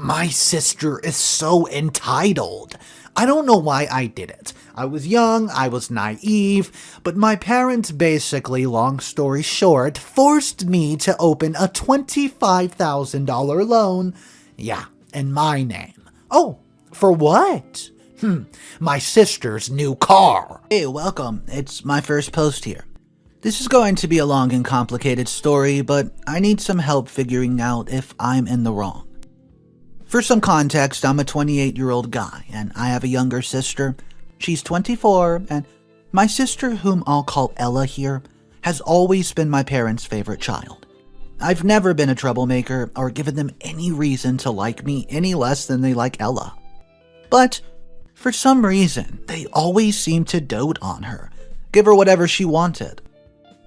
My sister is so entitled. I don't know why I did it. I was young, I was naive, but my parents basically, long story short, forced me to open a $25,000 loan. Yeah, in my name. Oh, for what? My sister's new car. Hey, welcome. It's my first post here. This is going to be a long and complicated story, but I need some help figuring out if I'm in the wrong. For some context, I'm a 28-year-old guy, and I have a younger sister. She's 24, and my sister, whom I'll call Ella here, has always been my parents' favorite child. I've never been a troublemaker or given them any reason to like me any less than they like Ella. But for some reason, they always seemed to dote on her, give her whatever she wanted.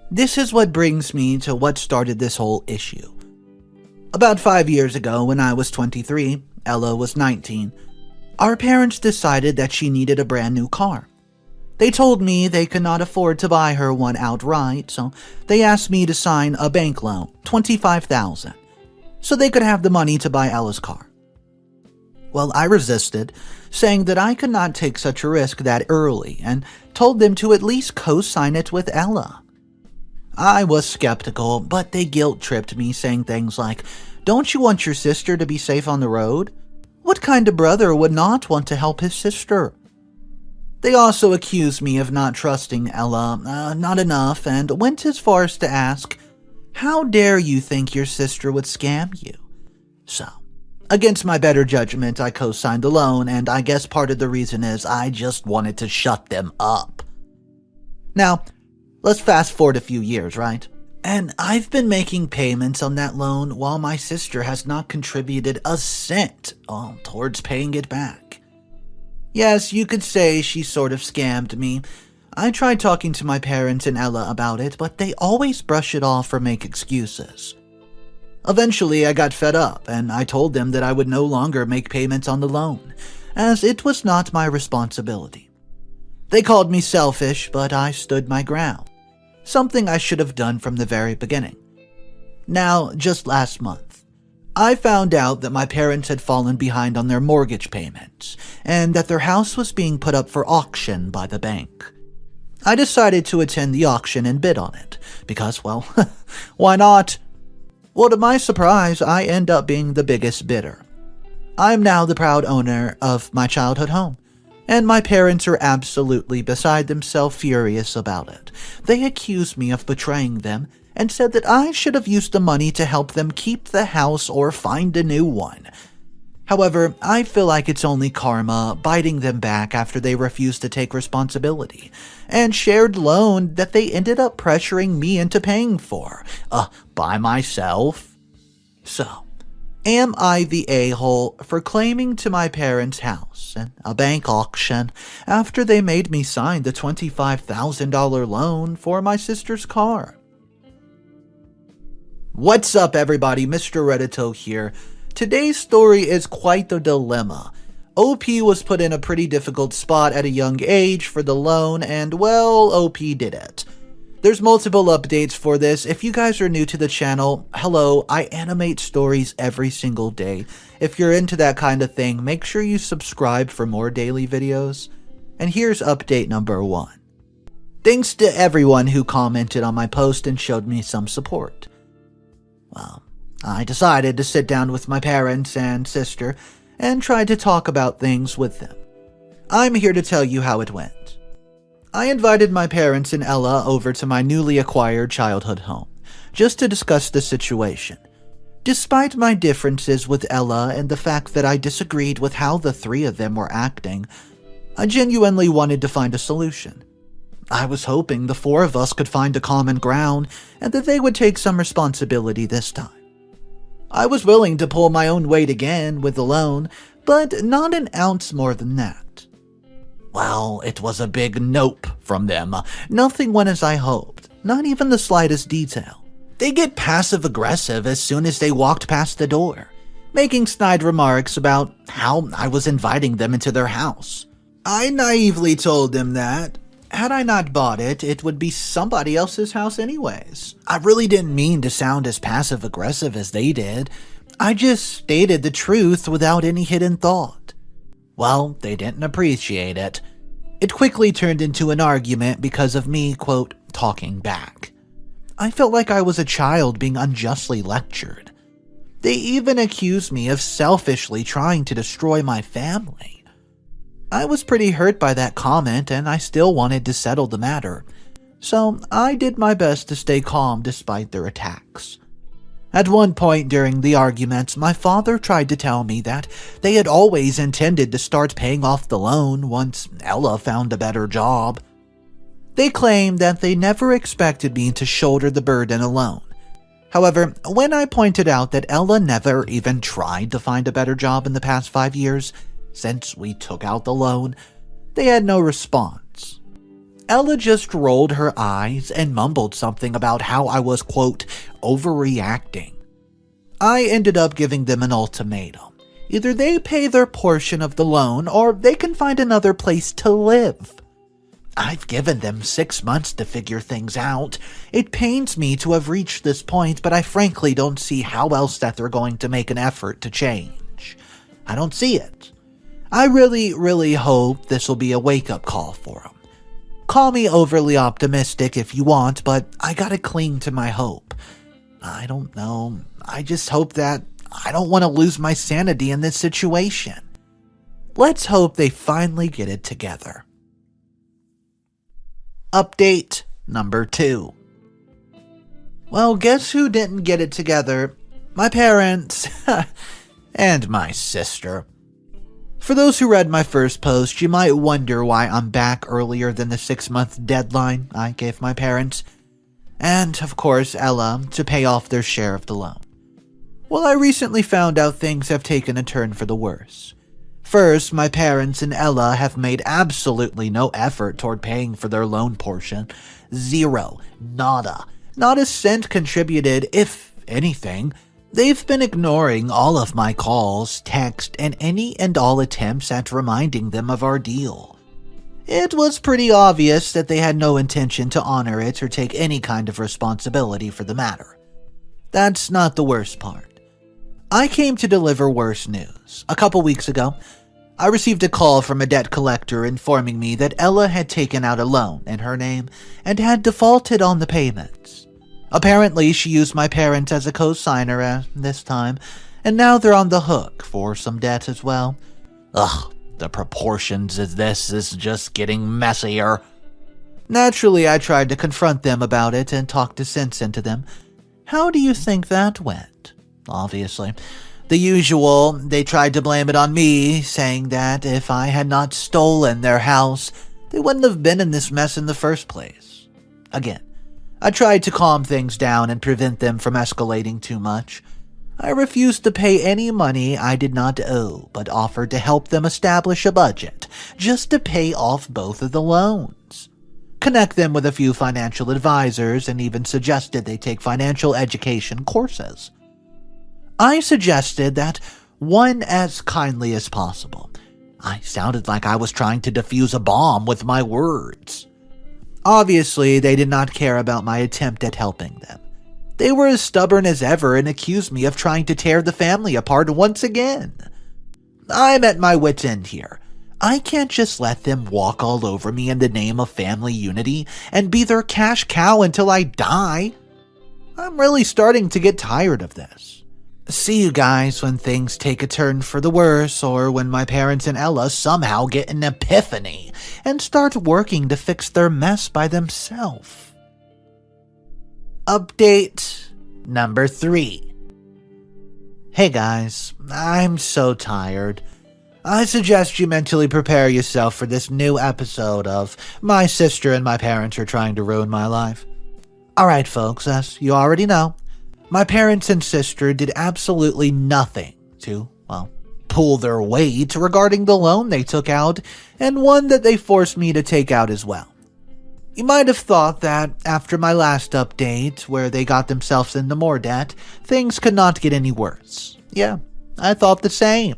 This is what brings me to what started this whole issue. About 5 years ago, when I was 23, Ella was 19, our parents decided that she needed a brand new car. They told me they could not afford to buy her one outright, so they asked me to sign a bank loan, $25,000, so they could have the money to buy Ella's car. Well, I resisted, saying that I could not take such a risk that early, and told them to at least co-sign it with Ella. I was skeptical, but they guilt-tripped me, saying things like, "Don't you want your sister to be safe on the road? What kind of brother would not want to help his sister?" They also accused me of not trusting Ella, not enough, and went as far as to ask, "How dare you think your sister would scam you?" So, against my better judgment, I co-signed the loan, and I guess part of the reason is I just wanted to shut them up. Now, let's fast forward a few years, right? And I've been making payments on that loan while my sister has not contributed a cent towards paying it back. Yes, you could say she sort of scammed me. I tried talking to my parents and Ella about it, but they always brush it off or make excuses. Eventually, I got fed up, and I told them that I would no longer make payments on the loan, as it was not my responsibility. They called me selfish, but I stood my ground, something I should have done from the very beginning. Now, just last month, I found out that my parents had fallen behind on their mortgage payments, and that their house was being put up for auction by the bank. I decided to attend the auction and bid on it, because, well, why not? Well, to my surprise, I end up being the biggest bidder. I'm now the proud owner of my childhood home, and my parents are absolutely beside themselves furious about it. They accuse me of betraying them and said that I should have used the money to help them keep the house or find a new one. However, I feel like it's only karma biting them back after they refused to take responsibility and shared loan that they ended up pressuring me into paying for, by myself. So, am I the a-hole for claiming to my parents' house in a bank auction after they made me sign the $25,000 loan for my sister's car? What's up, everybody? Mr. Reddito here. Today's story is quite the dilemma. OP was put in a pretty difficult spot at a young age for the loan, and well, OP did it. There's multiple updates for this. If you guys are new to the channel, hello, I animate stories every single day. If you're into that kind of thing, make sure you subscribe for more daily videos. And here's update number 1. Thanks to everyone who commented on my post and showed me some support. Well, I decided to sit down with my parents and sister and try to talk about things with them. I'm here to tell you how it went. I invited my parents and Ella over to my newly acquired childhood home, just to discuss the situation. Despite my differences with Ella and the fact that I disagreed with how the three of them were acting, I genuinely wanted to find a solution. I was hoping the four of us could find a common ground and that they would take some responsibility this time. I was willing to pull my own weight again with the loan, but not an ounce more than that. Well, it was a big nope from them. Nothing went as I hoped, not even the slightest detail. They get passive-aggressive as soon as they walked past the door, making snide remarks about how I was inviting them into their house. I naively told them that, had I not bought it, it would be somebody else's house anyways. I really didn't mean to sound as passive-aggressive as they did. I just stated the truth without any hidden thought. Well, they didn't appreciate it. It quickly turned into an argument because of me, quote, talking back. I felt like I was a child being unjustly lectured. They even accused me of selfishly trying to destroy my family. I was pretty hurt by that comment, and I still wanted to settle the matter, so I did my best to stay calm despite their attacks. At one point during the arguments, my father tried to tell me that they had always intended to start paying off the loan once Ella found a better job. They claimed that they never expected me to shoulder the burden alone. However, when I pointed out that Ella never even tried to find a better job in the past 5 years, since we took out the loan, they had no response. Ella just rolled her eyes and mumbled something about how I was, quote, overreacting. I ended up giving them an ultimatum. Either they pay their portion of the loan or they can find another place to live. I've given them 6 months to figure things out. It pains me to have reached this point, but I frankly don't see how else that they're going to make an effort to change. I don't see it. I really hope this will be a wake-up call for them. Call me overly optimistic if you want, but I gotta cling to my hope. I don't know. I just hope that I don't want to lose my sanity in this situation. Let's hope they finally get it together. Update number 2. Well, guess who didn't get it together? My parents and my sister. For those who read my first post, you might wonder why I'm back earlier than the 6-month deadline I gave my parents, and, of course, Ella, to pay off their share of the loan. Well, I recently found out things have taken a turn for the worse. First, my parents and Ella have made absolutely no effort toward paying for their loan portion. Zero. Nada. Not a cent contributed, if anything. They've been ignoring all of my calls, text, and any and all attempts at reminding them of our deal. It was pretty obvious that they had no intention to honor it or take any kind of responsibility for the matter. That's not the worst part. I came to deliver worse news. A couple weeks ago, I received a call from a debt collector informing me that Ella had taken out a loan in her name and had defaulted on the payments. Apparently, she used my parents as a co-signer this time, and now they're on the hook for some debt as well. Ugh, the proportions of this is just getting messier. Naturally, I tried to confront them about it and talk sense into them. How do you think that went? Obviously. The usual, they tried to blame it on me, saying that if I had not stolen their house, they wouldn't have been in this mess in the first place. Again, I tried to calm things down and prevent them from escalating too much. I refused to pay any money I did not owe, but offered to help them establish a budget, just to pay off both of the loans. Connect them with a few financial advisors, and even suggested they take financial education courses. I suggested that one as kindly as possible. I sounded like I was trying to defuse a bomb with my words. Obviously, they did not care about my attempt at helping them. They were as stubborn as ever and accused me of trying to tear the family apart once again. I'm at my wit's end here. I can't just let them walk all over me in the name of family unity and be their cash cow until I die. I'm really starting to get tired of this. See you guys when things take a turn for the worse, or when my parents and Ella somehow get an epiphany and start working to fix their mess by themselves. Update number 3. Hey guys, I'm so tired. I suggest you mentally prepare yourself for this new episode of My Sister and My Parents Are Trying to Ruin My Life. Alright folks, as you already know, my parents and sister did absolutely nothing to, pull their weight regarding the loan they took out, and one that they forced me to take out as well. You might have thought that after my last update, where they got themselves into more debt, things could not get any worse. Yeah, I thought the same.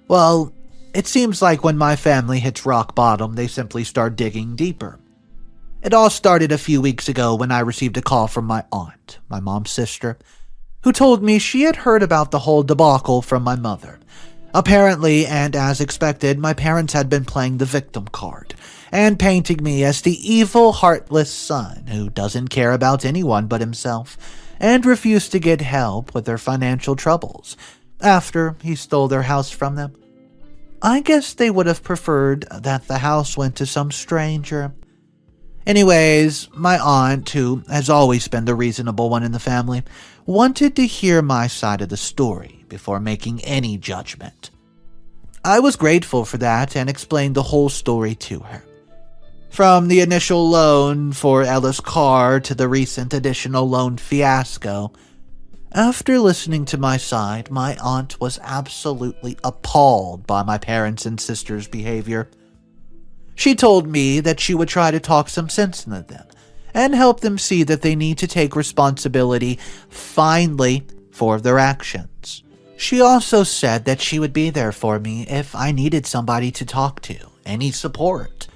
Well, it seems like when my family hits rock bottom, they simply start digging deeper. It all started a few weeks ago when I received a call from my aunt, my mom's sister. who told me she had heard about the whole debacle from my mother. Apparently, and as expected, my parents had been playing the victim card and painting me as the evil, heartless son who doesn't care about anyone but himself and refused to get help with their financial troubles after he stole their house from them. I guess they would have preferred that the house went to some stranger. Anyways, my aunt, who has always been the reasonable one in the family, wanted to hear my side of the story before making any judgment. I was grateful for that and explained the whole story to her. From the initial loan for Ella's car to the recent additional loan fiasco. After listening to my side, my aunt was absolutely appalled by my parents' and sister's behavior. She told me that she would try to talk some sense into them and help them see that they need to take responsibility, finally, for their actions. She also said that she would be there for me if I needed somebody to talk to, any support.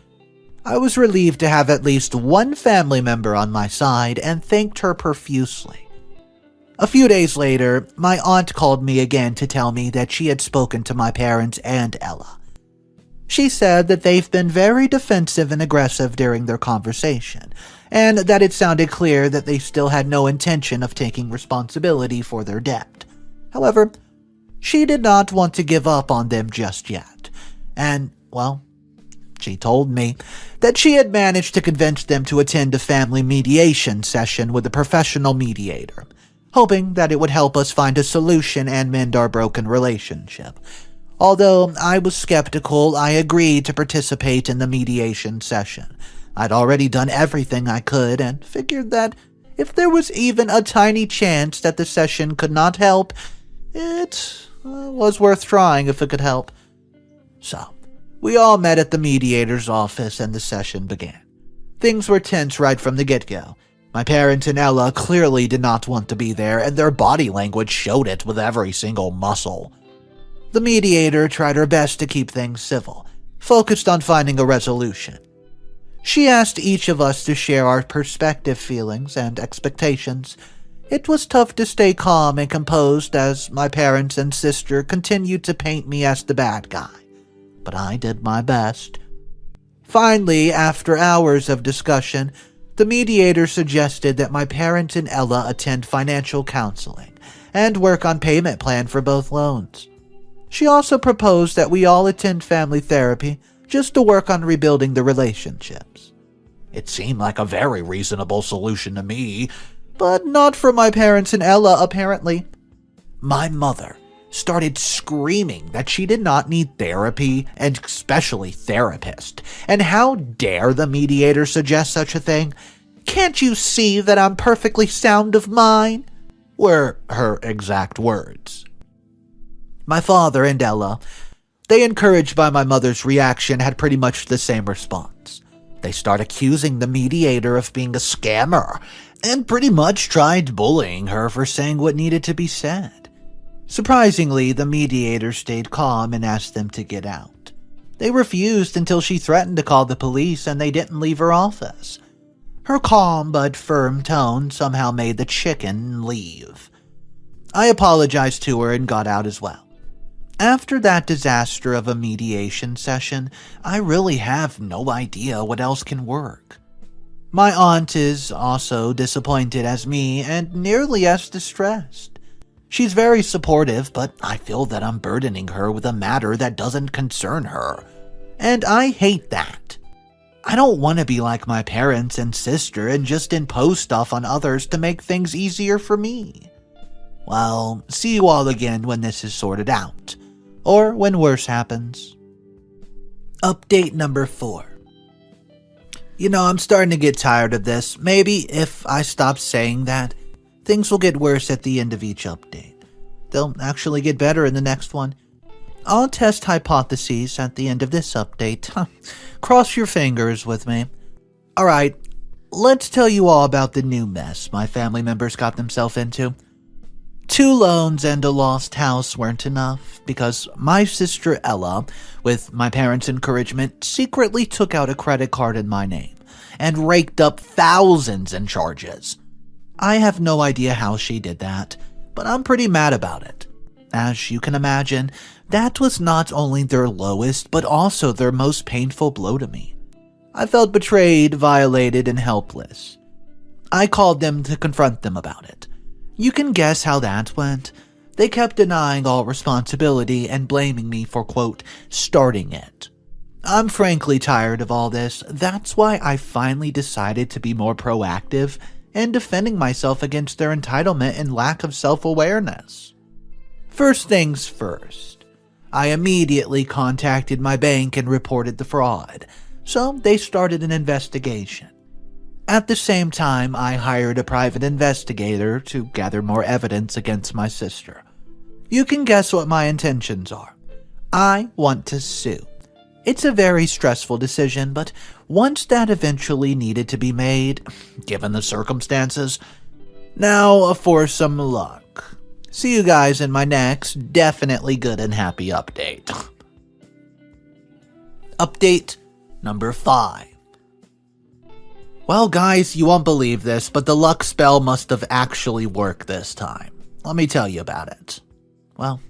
I was relieved to have at least one family member on my side and thanked her profusely. A few days later, my aunt called me again to tell me that she had spoken to my parents and Ella. She said that they've been very defensive and aggressive during their conversation, and that it sounded clear that they still had no intention of taking responsibility for their debt. However, she did not want to give up on them just yet, and, well, she told me that she had managed to convince them to attend a family mediation session with a professional mediator, hoping that it would help us find a solution and mend our broken relationship. Although I was skeptical, I agreed to participate in the mediation session. I'd already done everything I could and figured that if there was even a tiny chance that the session could not help, it was worth trying if it could help. So, we all met at the mediator's office and the session began. Things were tense right from the get-go. My parents and Ella clearly did not want to be there, and their body language showed it with every single muscle. The mediator tried her best to keep things civil, focused on finding a resolution. She asked each of us to share our perspective, feelings, and expectations. It was tough to stay calm and composed as my parents and sister continued to paint me as the bad guy, but I did my best. Finally, after hours of discussion, the mediator suggested that my parents and Ella attend financial counseling and work on payment plan for both loans. She also proposed that we all attend family therapy just to work on rebuilding the relationships. It seemed like a very reasonable solution to me, but not for my parents and Ella, apparently. My mother started screaming that she did not need therapy, and especially therapist. And how dare the mediator suggest such a thing? Can't you see that I'm perfectly sound of mind? Were her exact words. My father and Ella, they encouraged by my mother's reaction, had pretty much the same response. They start accusing the mediator of being a scammer, and pretty much tried bullying her for saying what needed to be said. Surprisingly, the mediator stayed calm and asked them to get out. They refused until she threatened to call the police, and they didn't leave her office. Her calm but firm tone somehow made the chicken leave. I apologized to her and got out as well. After that disaster of a mediation session, I really have no idea what else can work. My aunt is also disappointed as me and nearly as distressed. She's very supportive, but I feel that I'm burdening her with a matter that doesn't concern her. And I hate that. I don't want to be like my parents and sister and just impose stuff on others to make things easier for me. Well, see you all again when this is sorted out. Or when worse happens. Update number 4. I'm starting to get tired of this. Maybe if I stop saying that, things will get worse at the end of each update. They'll actually get better in the next one. I'll test hypotheses at the end of this update. Cross your fingers with me. Alright, let's tell you all about the new mess my family members got themselves into. 2 loans and a lost house weren't enough because my sister Ella, with my parents' encouragement, secretly took out a credit card in my name and raked up thousands in charges. I have no idea how she did that, but I'm pretty mad about it. As you can imagine, that was not only their lowest, but also their most painful blow to me. I felt betrayed, violated, and helpless. I called them to confront them about it. You can guess how that went. They kept denying all responsibility and blaming me for, quote, starting it. I'm frankly tired of all this. That's why I finally decided to be more proactive in defending myself against their entitlement and lack of self-awareness. First things first, I immediately contacted my bank and reported the fraud, so they started an investigation. At the same time, I hired a private investigator to gather more evidence against my sister. You can guess what my intentions are. I want to sue. It's a very stressful decision, but once that eventually needed to be made, given the circumstances. Now for some luck. See you guys in my next definitely good and happy update. Update number 5. Well guys, you won't believe this, but the luck spell must have actually worked this time. Let me tell you about it. Well,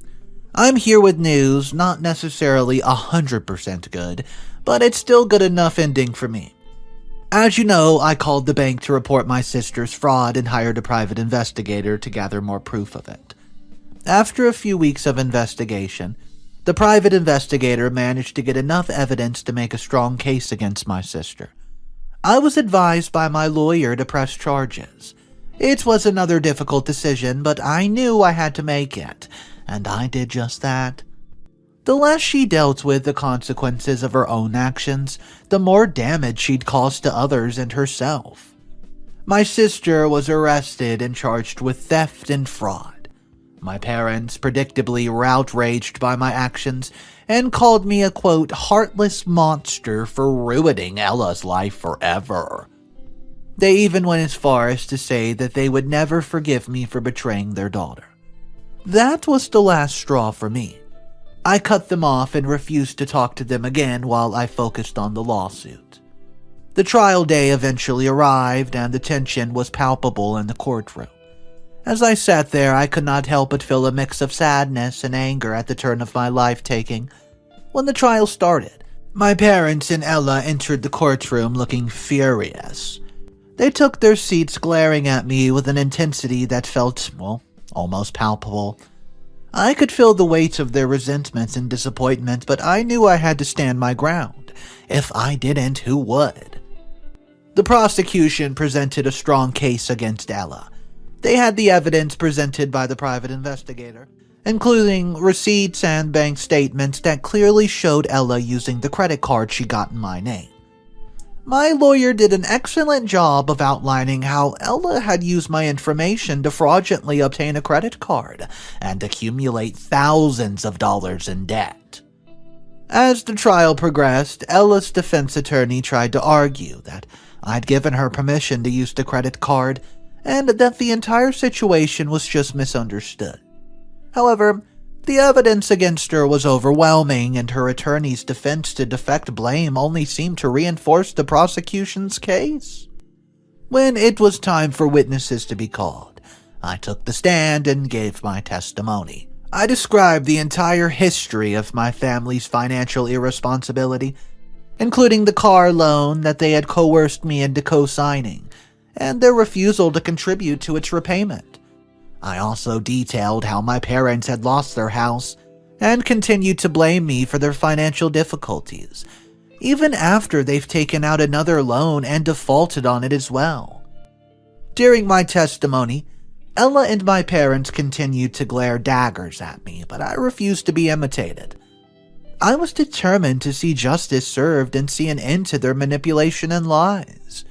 I'm here with news, not necessarily 100% good, but it's still good enough ending for me. As you know, I called the bank to report my sister's fraud and hired a private investigator to gather more proof of it. After a few weeks of investigation, the private investigator managed to get enough evidence to make a strong case against my sister. I was advised by my lawyer to press charges. It was another difficult decision, but I knew I had to make it, and I did just that. The less she dealt with the consequences of her own actions, the more damage she'd caused to others and herself. My sister was arrested and charged with theft and fraud. My parents predictably were outraged by my actions and called me a, quote, heartless monster for ruining Ella's life forever. They even went as far as to say that they would never forgive me for betraying their daughter. That was the last straw for me. I cut them off and refused to talk to them again while I focused on the lawsuit. The trial day eventually arrived and the tension was palpable in the courtroom. As I sat there, I could not help but feel a mix of sadness and anger at the turn of my life taking. When the trial started, my parents and Ella entered the courtroom looking furious. They took their seats glaring at me with an intensity that felt, well, almost palpable. I could feel the weight of their resentment and disappointment, but I knew I had to stand my ground. If I didn't, who would? The prosecution presented a strong case against Ella. They had the evidence presented by the private investigator, including receipts and bank statements that clearly showed Ella using the credit card she got in my name. My lawyer did an excellent job of outlining how Ella had used my information to fraudulently obtain a credit card and accumulate thousands of dollars in debt. As the trial progressed, Ella's defense attorney tried to argue that I'd given her permission to use the credit card and that the entire situation was just misunderstood. However, the evidence against her was overwhelming, and her attorney's defense to deflect blame only seemed to reinforce the prosecution's case. When it was time for witnesses to be called, I took the stand and gave my testimony. I described the entire history of my family's financial irresponsibility, including the car loan that they had coerced me into co-signing, and their refusal to contribute to its repayment. I also detailed how my parents had lost their house and continued to blame me for their financial difficulties, even after they've taken out another loan and defaulted on it as well. During my testimony, Ella and my parents continued to glare daggers at me, but I refused to be imitated. I was determined to see justice served and see an end to their manipulation and lies.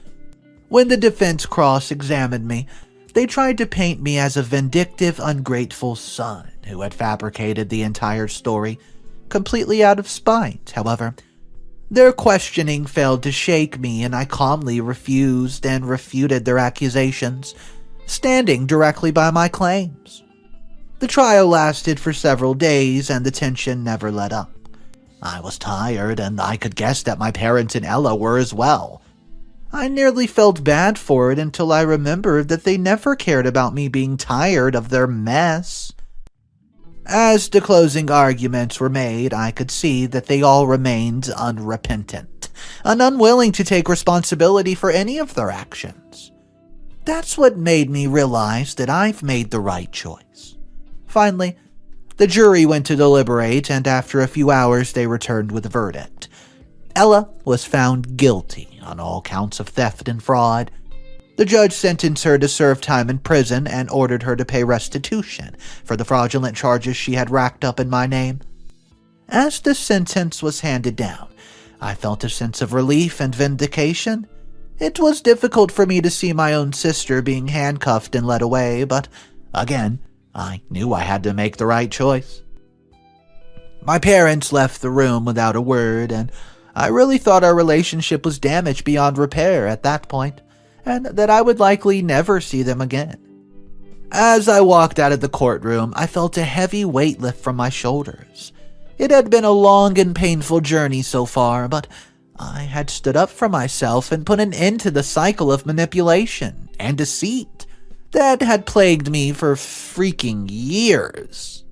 When the defense cross-examined me, they tried to paint me as a vindictive, ungrateful son who had fabricated the entire story, completely out of spite. However, their questioning failed to shake me, and I calmly refused and refuted their accusations, standing directly by my claims. The trial lasted for several days, and the tension never let up. I was tired, and I could guess that my parents and Ella were as well. I nearly felt bad for it until I remembered that they never cared about me being tired of their mess. As the closing arguments were made, I could see that they all remained unrepentant and unwilling to take responsibility for any of their actions. That's what made me realize that I've made the right choice. Finally, the jury went to deliberate, and after a few hours they returned with a verdict. Ella was found guilty on all counts of theft and fraud. The judge sentenced her to serve time in prison and ordered her to pay restitution for the fraudulent charges she had racked up in my name. As the sentence was handed down, I felt a sense of relief and vindication. It was difficult for me to see my own sister being handcuffed and led away, but again, I knew I had to make the right choice. My parents left the room without a word, and I really thought our relationship was damaged beyond repair at that point, and that I would likely never see them again. As I walked out of the courtroom, I felt a heavy weight lift from my shoulders. It had been a long and painful journey so far, but I had stood up for myself and put an end to the cycle of manipulation and deceit that had plagued me for freaking years.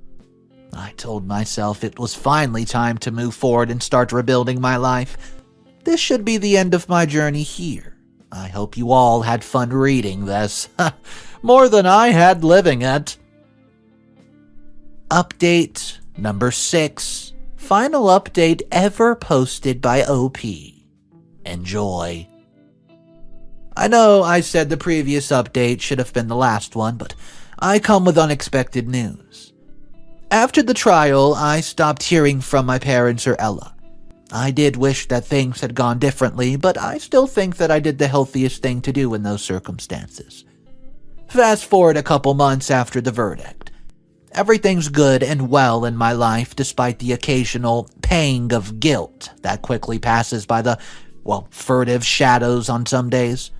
I told myself it was finally time to move forward and start rebuilding my life. This should be the end of my journey here. I hope you all had fun reading this. More than I had living it. Update number 6. Final update ever posted by OP. Enjoy. I know I said the previous update should have been the last one, but I come with unexpected news. After the trial, I stopped hearing from my parents or Ella. I did wish that things had gone differently, but I still think that I did the healthiest thing to do in those circumstances. Fast forward a couple months after the verdict. Everything's good and well in my life despite the occasional pang of guilt that quickly passes by the, furtive shadows on some days.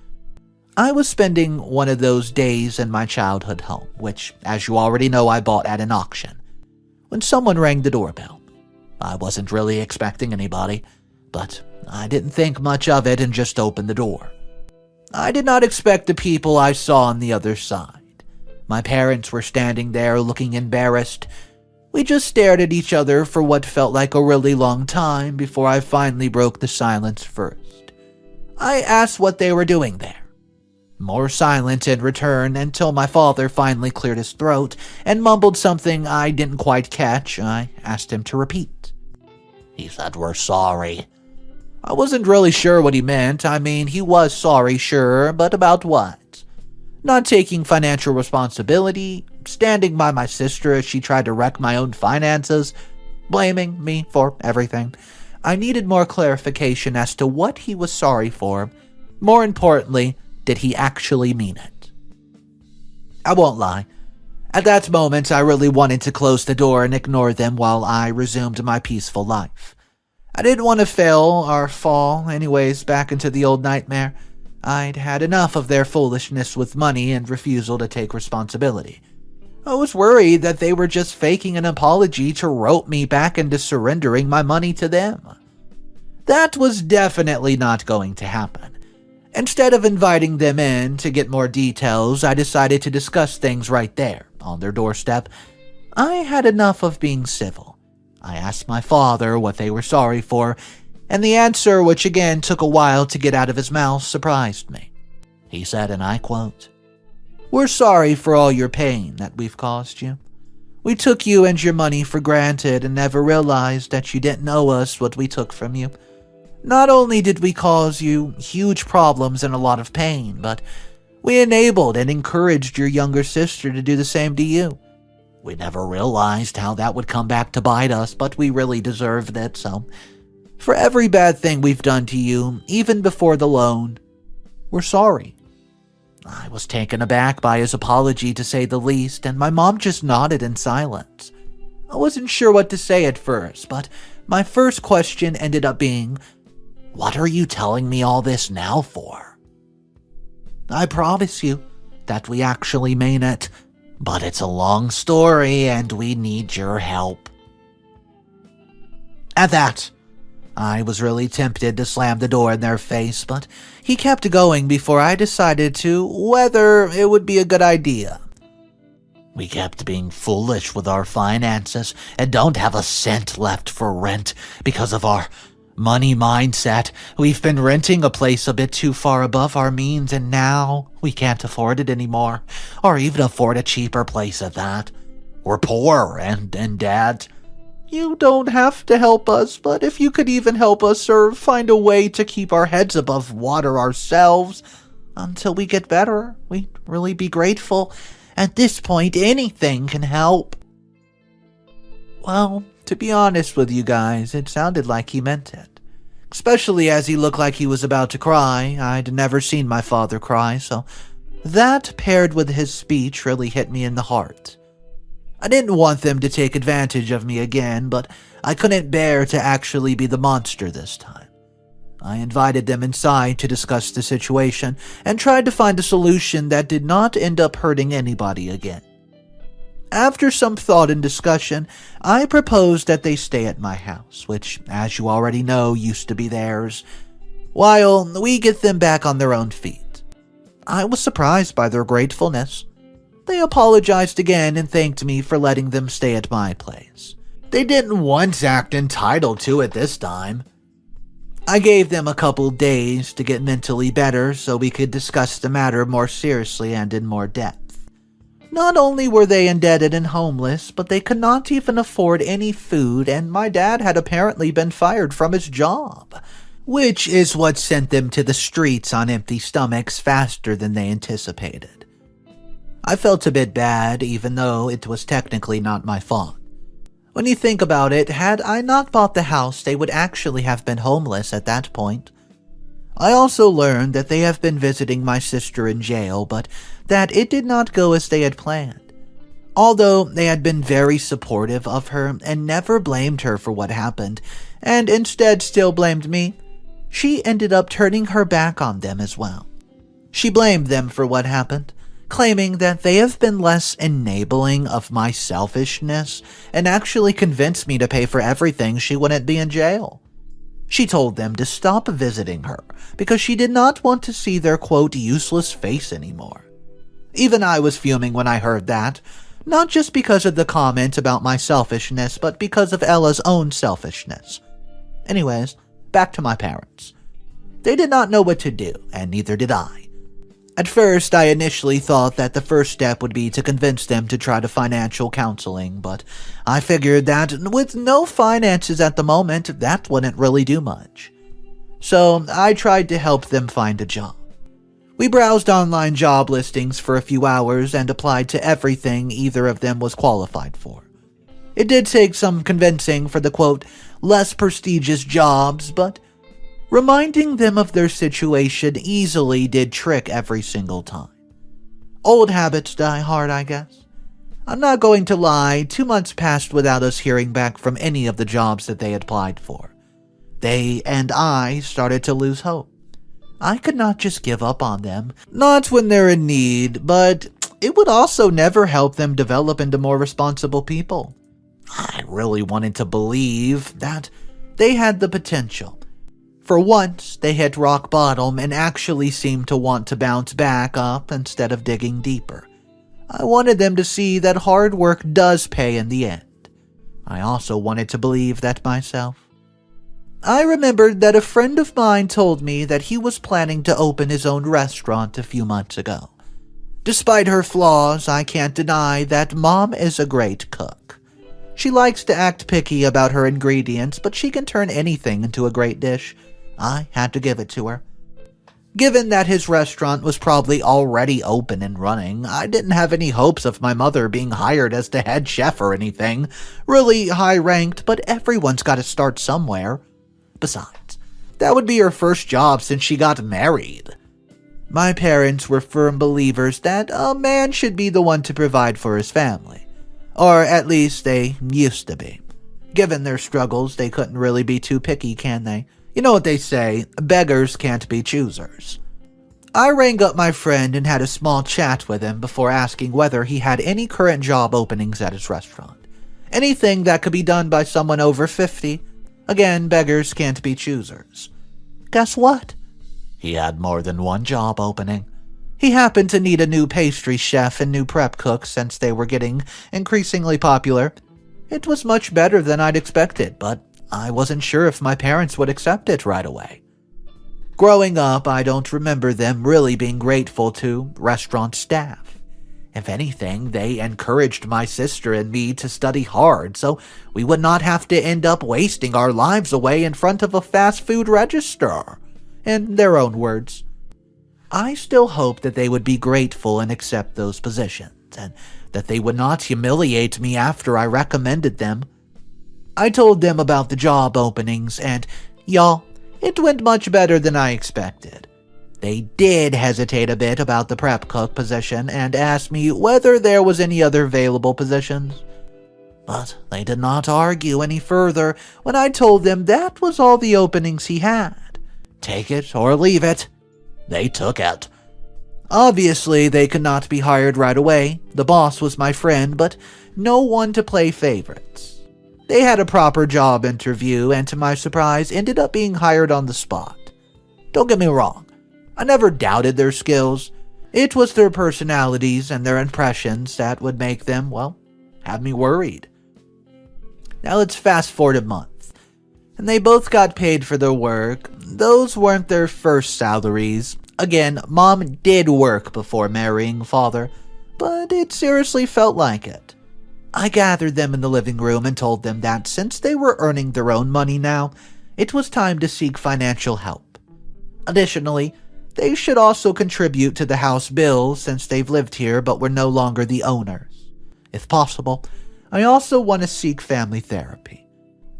I was spending one of those days in my childhood home, which, as you already know, I bought at an auction, when someone rang the doorbell. I wasn't really expecting anybody, but I didn't think much of it and just opened the door. I did not expect the people I saw on the other side. My parents were standing there looking embarrassed. We just stared at each other for what felt like a really long time before I finally broke the silence first. I asked what they were doing there. More silence in return until my father finally cleared his throat and mumbled something I didn't quite catch. I asked him to repeat. He said, "We're sorry." I wasn't really sure what he meant. I mean, he was sorry, sure, but about what? Not taking financial responsibility, standing by my sister as she tried to wreck my own finances, blaming me for everything. I needed more clarification as to what he was sorry for. More importantly, did he actually mean it? I won't lie. At that moment, I really wanted to close the door and ignore them while I resumed my peaceful life. I didn't want to fail or fall anyways back into the old nightmare. I'd had enough of their foolishness with money and refusal to take responsibility. I was worried that they were just faking an apology to rope me back into surrendering my money to them. That was definitely not going to happen. Instead of inviting them in to get more details, I decided to discuss things right there, on their doorstep. I had enough of being civil. I asked my father what they were sorry for, and the answer, which again took a while to get out of his mouth, surprised me. He said, and I quote, "We're sorry for all your pain that we've caused you. We took you and your money for granted and never realized that you didn't owe us what we took from you. Not only did we cause you huge problems and a lot of pain, but we enabled and encouraged your younger sister to do the same to you. We never realized how that would come back to bite us, but we really deserved it, so for every bad thing we've done to you, even before the loan, we're sorry." I was taken aback by his apology, to say the least, and my mom just nodded in silence. I wasn't sure what to say at first, but my first question ended up being, "What are you telling me all this now for?" "I promise you that we actually mean it, but it's a long story and we need your help." At that, I was really tempted to slam the door in their face, but he kept going before I decided to whether it would be a good idea. We kept being foolish with our finances and don't have a cent left for rent because of our money mindset. We've been renting a place a bit too far above our means, and now we can't afford it anymore, or even afford a cheaper place at that. We're poor, and Dad, you don't have to help us, but if you could even help us or find a way to keep our heads above water ourselves until we get better, we'd really be grateful. At this point, anything can help. Well, to be honest with you guys, it sounded like he meant it. Especially as he looked like he was about to cry. I'd never seen my father cry, so that paired with his speech really hit me in the heart. I didn't want them to take advantage of me again, but I couldn't bear to actually be the monster this time. I invited them inside to discuss the situation and tried to find a solution that did not end up hurting anybody again. After some thought and discussion, I proposed that they stay at my house, which, as you already know, used to be theirs, while we get them back on their own feet. I was surprised by their gratefulness. They apologized again and thanked me for letting them stay at my place. They didn't once act entitled to it this time. I gave them a couple days to get mentally better so we could discuss the matter more seriously and in more depth. Not only were they indebted and homeless, but they could not even afford any food, and my dad had apparently been fired from his job, which is what sent them to the streets on empty stomachs faster than they anticipated. I felt a bit bad, even though it was technically not my fault. When you think about it, had I not bought the house, they would actually have been homeless at that point. I also learned that they have been visiting my sister in jail, but that it did not go as they had planned. Although they had been very supportive of her and never blamed her for what happened, and instead still blamed me, she ended up turning her back on them as well. She blamed them for what happened, claiming that they have been less enabling of my selfishness and actually convinced me to pay for everything she wouldn't be in jail. She told them to stop visiting her because she did not want to see their quote useless face anymore. Even I was fuming when I heard that, not just because of the comment about my selfishness, but because of Ella's own selfishness. Anyways, back to my parents. They did not know what to do, and neither did I. At first, I initially thought that the first step would be to convince them to try to financial counseling, but I figured that with no finances at the moment, that wouldn't really do much. So I tried to help them find a job. We browsed online job listings for a few hours and applied to everything either of them was qualified for. It did take some convincing for the quote, less prestigious jobs, but reminding them of their situation easily did trick every single time. Old habits die hard, I guess. I'm not going to lie, 2 months passed without us hearing back from any of the jobs that they had applied for. They and I started to lose hope. I could not just give up on them, not when they're in need, but it would also never help them develop into more responsible people. I really wanted to believe that they had the potential. For once, they hit rock bottom and actually seemed to want to bounce back up instead of digging deeper. I wanted them to see that hard work does pay in the end. I also wanted to believe that myself. I remembered that a friend of mine told me that he was planning to open his own restaurant a few months ago. Despite her flaws, I can't deny that Mom is a great cook. She likes to act picky about her ingredients, but she can turn anything into a great dish. I had to give it to her. Given that his restaurant was probably already open and running, I didn't have any hopes of my mother being hired as the head chef or anything. Really high-ranked, but everyone's got to start somewhere. Besides, that would be her first job since she got married. My parents were firm believers that a man should be the one to provide for his family. Or at least they used to be. Given their struggles, they couldn't really be too picky, can they? You know what they say, beggars can't be choosers. I rang up my friend and had a small chat with him before asking whether he had any current job openings at his restaurant. Anything that could be done by someone over 50. Again, beggars can't be choosers. Guess what? He had more than one job opening. He happened to need a new pastry chef and new prep cook since they were getting increasingly popular. It was much better than I'd expected, but I wasn't sure if my parents would accept it right away. Growing up, I don't remember them really being grateful to restaurant staff. If anything, they encouraged my sister and me to study hard so we would not have to end up wasting our lives away in front of a fast food register. In their own words. I still hope that they would be grateful and accept those positions, and that they would not humiliate me after I recommended them. I told them about the job openings, and, y'all, it went much better than I expected. They did hesitate a bit about the prep cook position and asked me whether there was any other available positions. But they did not argue any further when I told them that was all the openings he had. Take it or leave it. They took it. Obviously, they could not be hired right away. The boss was my friend, but no one to play favorites. They had a proper job interview and, to my surprise, ended up being hired on the spot. Don't get me wrong. I never doubted their skills. It was their personalities and their impressions that would make them, well, have me worried. Now let's fast forward a month. And they both got paid for their work. Those weren't their first salaries. Again, Mom did work before marrying Father, but it seriously felt like it. I gathered them in the living room and told them that since they were earning their own money now, it was time to seek financial help. Additionally, they should also contribute to the house bills since they've lived here but were no longer the owners. If possible, I also want to seek family therapy.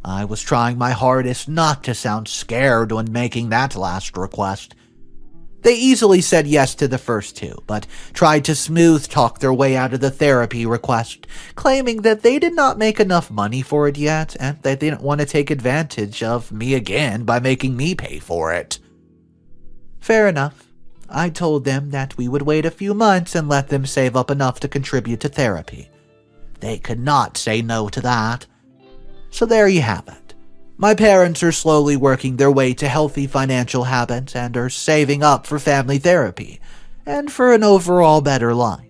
I was trying my hardest not to sound scared when making that last request. They easily said yes to the first two, but tried to smooth talk their way out of the therapy request, claiming that they did not make enough money for it yet and they didn't want to take advantage of me again by making me pay for it. Fair enough. I told them that we would wait a few months and let them save up enough to contribute to therapy. They could not say no to that. So there you have it. My parents are slowly working their way to healthy financial habits and are saving up for family therapy and for an overall better life.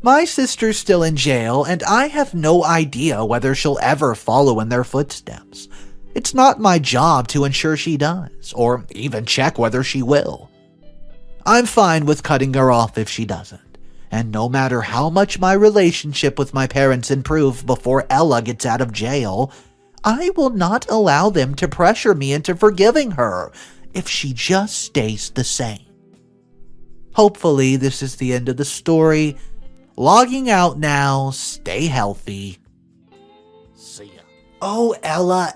My sister's still in jail and I have no idea whether she'll ever follow in their footsteps. It's not my job to ensure she does, or even check whether she will. I'm fine with cutting her off if she doesn't, and no matter how much my relationship with my parents improve before Ella gets out of jail, I will not allow them to pressure me into forgiving her if she just stays the same. Hopefully this is the end of the story. Logging out now. Stay healthy. See ya. Oh, Ella.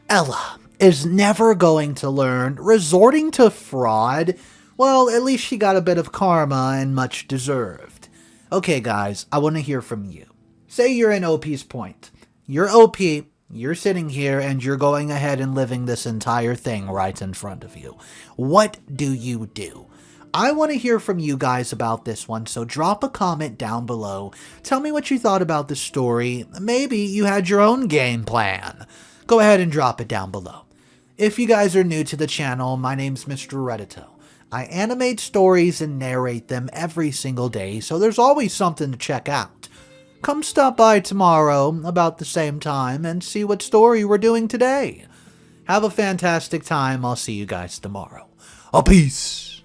Ella is never going to learn. Resorting to fraud? Well, at least she got a bit of karma and much deserved. Okay, guys, I want to hear from you. Say you're in OP's point. You're OP, you're sitting here, and you're going ahead and living this entire thing right in front of you. What do you do? I want to hear from you guys about this one, so drop a comment down below. Tell me what you thought about the story. Maybe you had your own game plan. Go ahead and drop it down below. If you guys are new to the channel, my name's Mr. Reddito. I animate stories and narrate them every single day, so there's always something to check out. Come stop by tomorrow about the same time and see what story we're doing today. Have a fantastic time. I'll see you guys tomorrow. Peace.